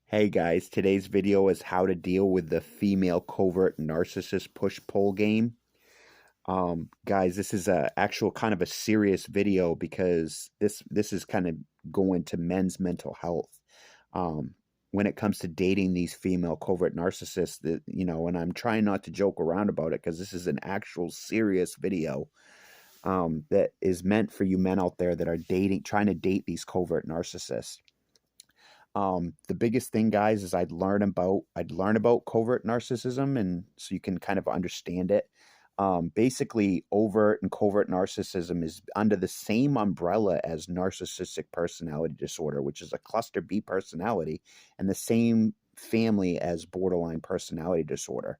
Hey guys, today's video is how to deal with the female covert narcissist push-pull game. Guys, this is a actual kind of a serious video because this is kind of going to men's mental health. Um, when it comes to dating these female covert narcissists, and I'm trying not to joke around about it because this is an actual serious video that is meant for you men out there that are trying to date these covert narcissists. The biggest thing, guys, is I'd learn about covert narcissism, and so you can kind of understand it. Basically, overt and covert narcissism is under the same umbrella as narcissistic personality disorder, which is a cluster B personality, and the same family as borderline personality disorder.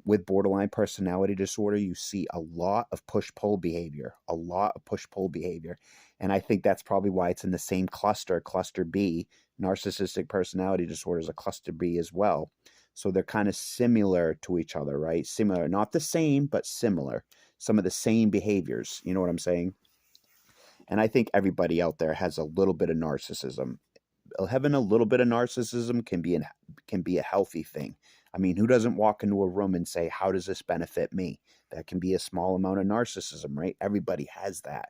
With borderline personality disorder, you see a lot of push-pull behavior, a lot of push-pull behavior. And I think that's probably why it's in the same cluster, cluster B. Narcissistic personality disorder is a cluster B as well. So they're kind of similar to each other, right? Similar, not the same, but similar. Some of the same behaviors. You know what I'm saying? And I think everybody out there has a little bit of narcissism. Having a little bit of narcissism can be a healthy thing. I mean, who doesn't walk into a room and say, "How does this benefit me?" That can be a small amount of narcissism, right? Everybody has that.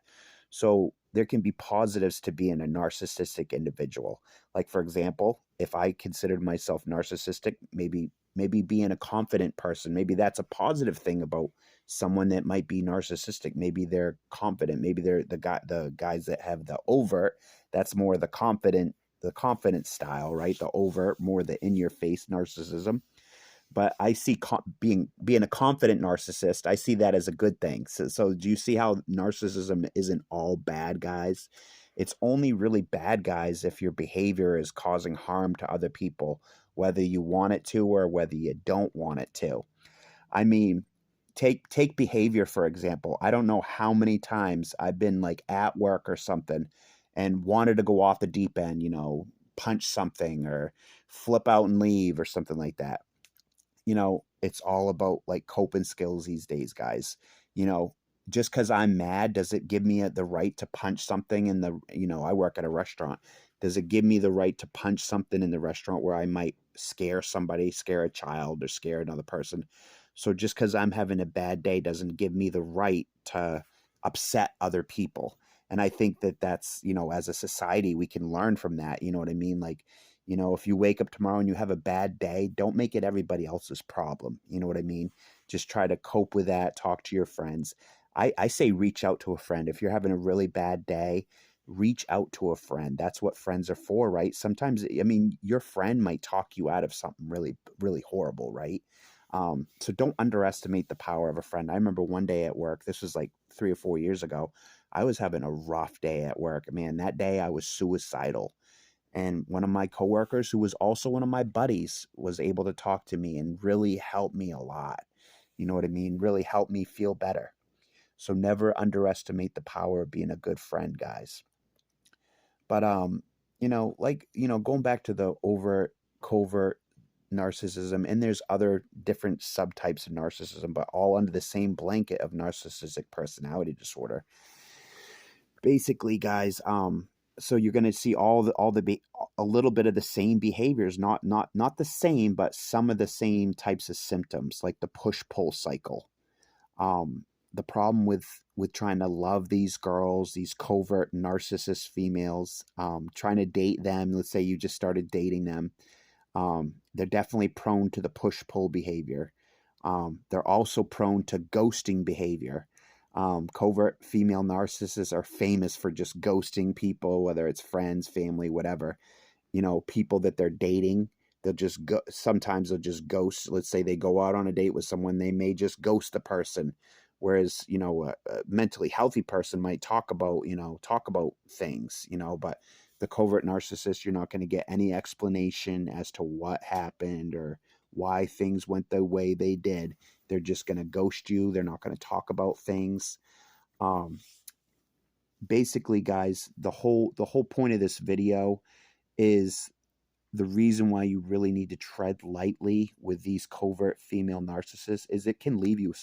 So there can be positives to being a narcissistic individual. Like, for example, if I considered myself narcissistic, maybe being a confident person, maybe that's a positive thing about someone that might be narcissistic. Maybe they're confident. Maybe they're the guys that have the overt. That's more the confident style, right? The overt, more the in your face narcissism. But I see being a confident narcissist, I see that as a good thing. So do you see how narcissism isn't all bad, guys? It's only really bad, guys, if your behavior is causing harm to other people, whether you want it to or whether you don't want it to. I mean, take behavior for example. I don't know how many times I've been like at work or something and wanted to go off the deep end, punch something or flip out and leave or something like that. It's all about like coping skills these days, guys. You know, just because I'm mad, does it give me the right to punch something in I work at a restaurant. Does it give me the right to punch something in the restaurant where I might scare somebody, scare a child, or scare another person? So just because I'm having a bad day doesn't give me the right to upset other people. And I think that that's, as a society, we can learn from that. You know what I mean? Like, if you wake up tomorrow and you have a bad day, don't make it everybody else's problem. You know what I mean? Just try to cope with that. Talk to your friends. I say reach out to a friend. If you're having a really bad day, reach out to a friend. That's what friends are for, right? Sometimes, I mean, your friend might talk you out of something really, really horrible, right? So don't underestimate the power of a friend. I remember one day at work, this was like 3 or 4 years ago, I was having a rough day at work. Man, that day I was suicidal. And one of my coworkers, who was also one of my buddies, was able to talk to me and really help me a lot. You know what I mean? Really help me feel better. So never underestimate the power of being a good friend, guys. But going back to the overt, covert narcissism, and there's other different subtypes of narcissism, but all under the same blanket of narcissistic personality disorder. Basically, guys, so you're going to see a little bit of the same behaviors, not the same, but some of the same types of symptoms, like the push pull cycle. The problem with trying to love these girls, these covert narcissist females, trying to date them. Let's say you just started dating them. They're definitely prone to the push pull behavior. They're also prone to ghosting behavior. Covert female narcissists are famous for just ghosting people, whether it's friends, family, whatever. People that they're dating, sometimes they'll just ghost. Let's say they go out on a date with someone, they may just ghost the person. Whereas, a mentally healthy person might talk about things, but the covert narcissist, you're not going to get any explanation as to what happened or why things went the way they did. They're just going to ghost you. They're not going to talk about things. Um, Basically, guys, the whole point of this video is the reason why you really need to tread lightly with these covert female narcissists is it can leave you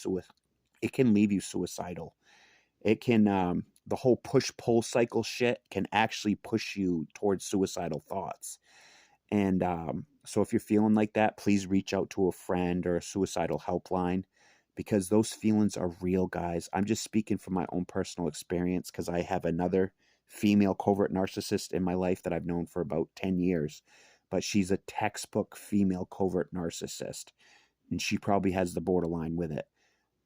suicidal. It can the whole push pull cycle shit can actually push you towards suicidal thoughts. And so if you're feeling like that, please reach out to a friend or a suicidal helpline, because those feelings are real, guys. I'm just speaking from my own personal experience because I have another female covert narcissist in my life that I've known for about 10 years. But she's a textbook female covert narcissist, and she probably has the borderline with it.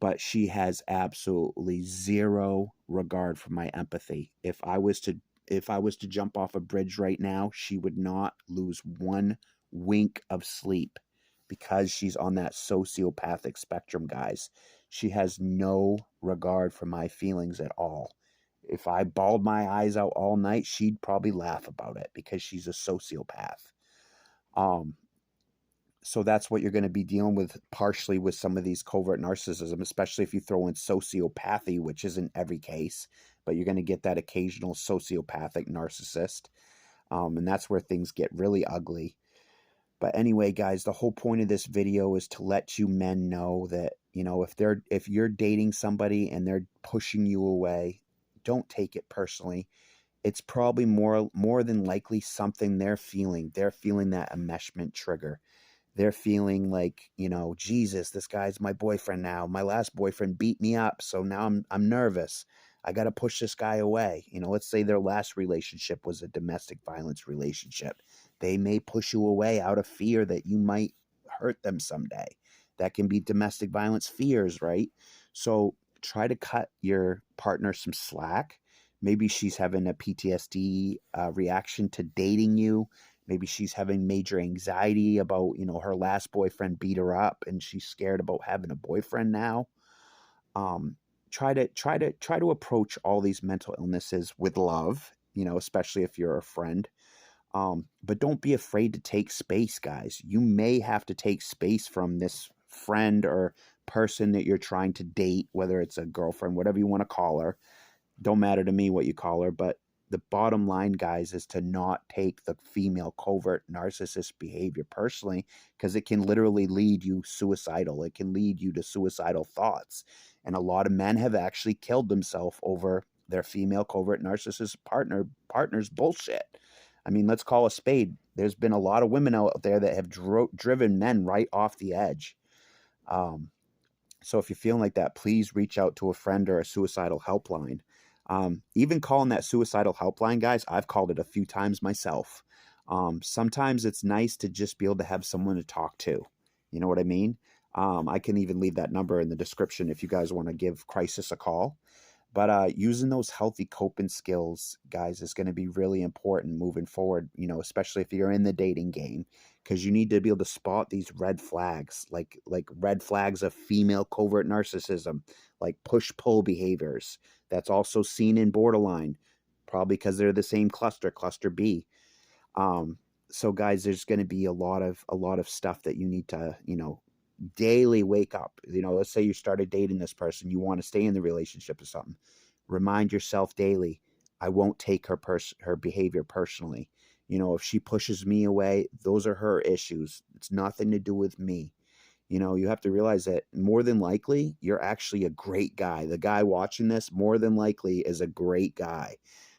But she has absolutely zero regard for my empathy. If I was to jump off a bridge right now, she would not lose one wink of sleep because she's on that sociopathic spectrum, guys. She has no regard for my feelings at all. If I bawled my eyes out all night, she'd probably laugh about it because she's a sociopath. Um, so that's what you're going to be dealing with partially with some of these covert narcissism, especially if you throw in sociopathy, which isn't every case, but you're going to get that occasional sociopathic narcissist. And that's where things get really ugly. But anyway, guys, the whole point of this video is to let you men know that, if you're dating somebody and they're pushing you away, don't take it personally. It's probably more than likely something they're feeling. They're feeling that enmeshment trigger. They're feeling like, Jesus, this guy's my boyfriend now. My last boyfriend beat me up, so now I'm nervous. I got to push this guy away. Let's say their last relationship was a domestic violence relationship. They may push you away out of fear that you might hurt them someday. That can be domestic violence fears, right? So try to cut your partner some slack. Maybe she's having a PTSD reaction to dating you. Maybe she's having major anxiety about, her last boyfriend beat her up and she's scared about having a boyfriend now. Try to approach all these mental illnesses with love, especially if you're a friend. But don't be afraid to take space, guys. You may have to take space from this friend or person that you're trying to date, whether it's a girlfriend, whatever you want to call her. Don't matter to me what you call her, but the bottom line, guys, is to not take the female covert narcissist behavior personally, because it can literally lead you suicidal. It can lead you to suicidal thoughts. And a lot of men have actually killed themselves over their female covert narcissist partner's bullshit. I mean, let's call a spade. There's been a lot of women out there that have driven men right off the edge. So if you're feeling like that, please reach out to a friend or a suicidal helpline. Even calling that suicidal helpline, guys, I've called it a few times myself. Sometimes it's nice to just be able to have someone to talk to. You know what I mean? I can even leave that number in the description if you guys want to give Crisis a call. But using those healthy coping skills, guys, is going to be really important moving forward, especially if you're in the dating game, because you need to be able to spot these red flags, like red flags of female covert narcissism, like push-pull behaviors. That's also seen in borderline, probably because they're the same cluster B. So guys, there's going to be a lot of stuff that you need to, daily wake up. Let's say you started dating this person, you want to stay in the relationship or something. Remind yourself daily, I won't take her behavior personally. If she pushes me away, those are her issues. It's nothing to do with me. You have to realize that more than likely, you're actually a great guy. The guy watching this, more than likely, is a great guy.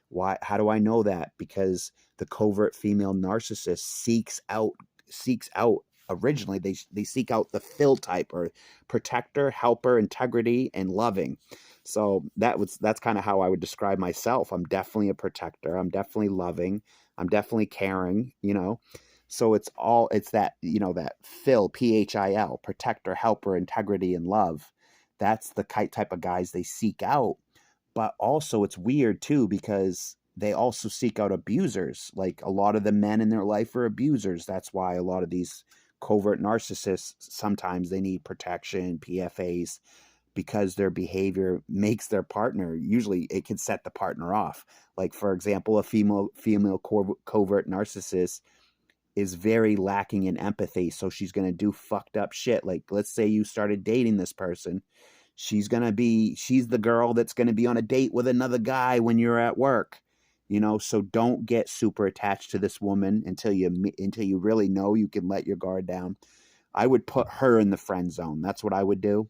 Why? How do I know that? Because the covert female narcissist seeks out originally they seek out the fill type, or protector, helper, integrity, and loving. So that's kind of how I would describe myself. I'm definitely a protector. I'm definitely loving. I'm definitely caring. So it's that, that Phil, PHIL, protector, helper, integrity, and love. That's the type of guys they seek out. But also it's weird too, because they also seek out abusers. Like a lot of the men in their life are abusers. That's why a lot of these covert narcissists, sometimes they need protection, PFAs, because their behavior makes their partner, usually it can set the partner off. Like, for example, a female covert narcissist is very lacking in empathy, so she's going to do fucked up shit. Like, let's say you started dating this person, she's the girl that's going to be on a date with another guy when you're at work. So don't get super attached to this woman until you really know you can let your guard down. I would put her in the friend zone. That's what I would do.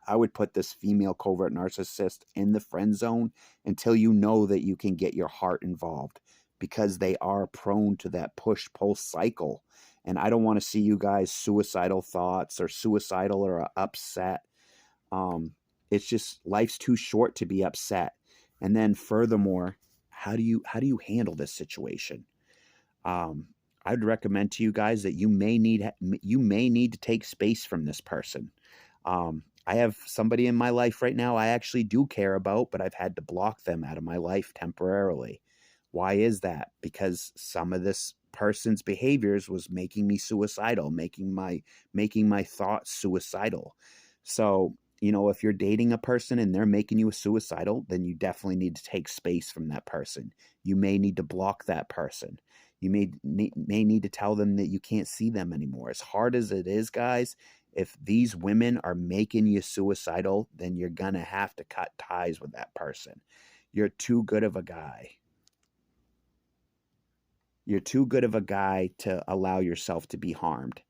I would put this female covert narcissist in the friend zone until you know that you can get your heart involved. because they are prone to that push-pull cycle. And I don't want to see you guys suicidal thoughts or suicidal or upset. Um, it's just life's too short to be upset. And then furthermore, how do you handle this situation? Um, I'd recommend to you guys that you may need to take space from this person. I have somebody in my life right now I actually do care about, but I've had to block them out of my life temporarily. Why is that? Because some of this person's behaviors was making me suicidal, making my thoughts suicidal. So, if you're dating a person and they're making you suicidal, then you definitely need to take space from that person. You may need to block that person. You may need to tell them that you can't see them anymore. As hard as it is, guys, if these women are making you suicidal, then you're going to have to cut ties with that person. You're too good of a guy. You're too good of a guy to allow yourself to be harmed.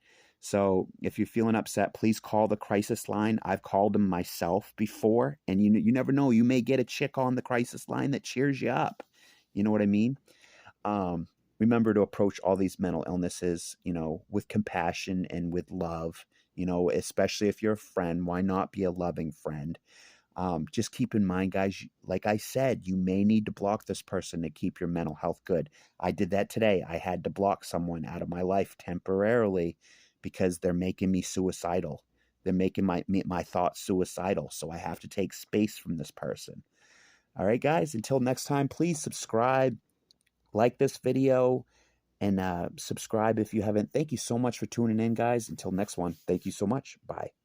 So if you're feeling upset, please call the crisis line. I've called them myself before, and you never know. You may get a chick on the crisis line that cheers you up. You know what I mean? Um, Remember to approach all these mental illnesses, with compassion and with love, especially if you're a friend. Why not be a loving friend? Just keep in mind, guys, like I said, you may need to block this person to keep your mental health good. I did that today. I had to block someone out of my life temporarily because they're making me suicidal. They're making my thoughts suicidal. So I have to take space from this person. All right, guys, until next time, please subscribe, like this video, and subscribe if you haven't. Thank you so much for tuning in, guys. Until next one, thank you so much. Bye.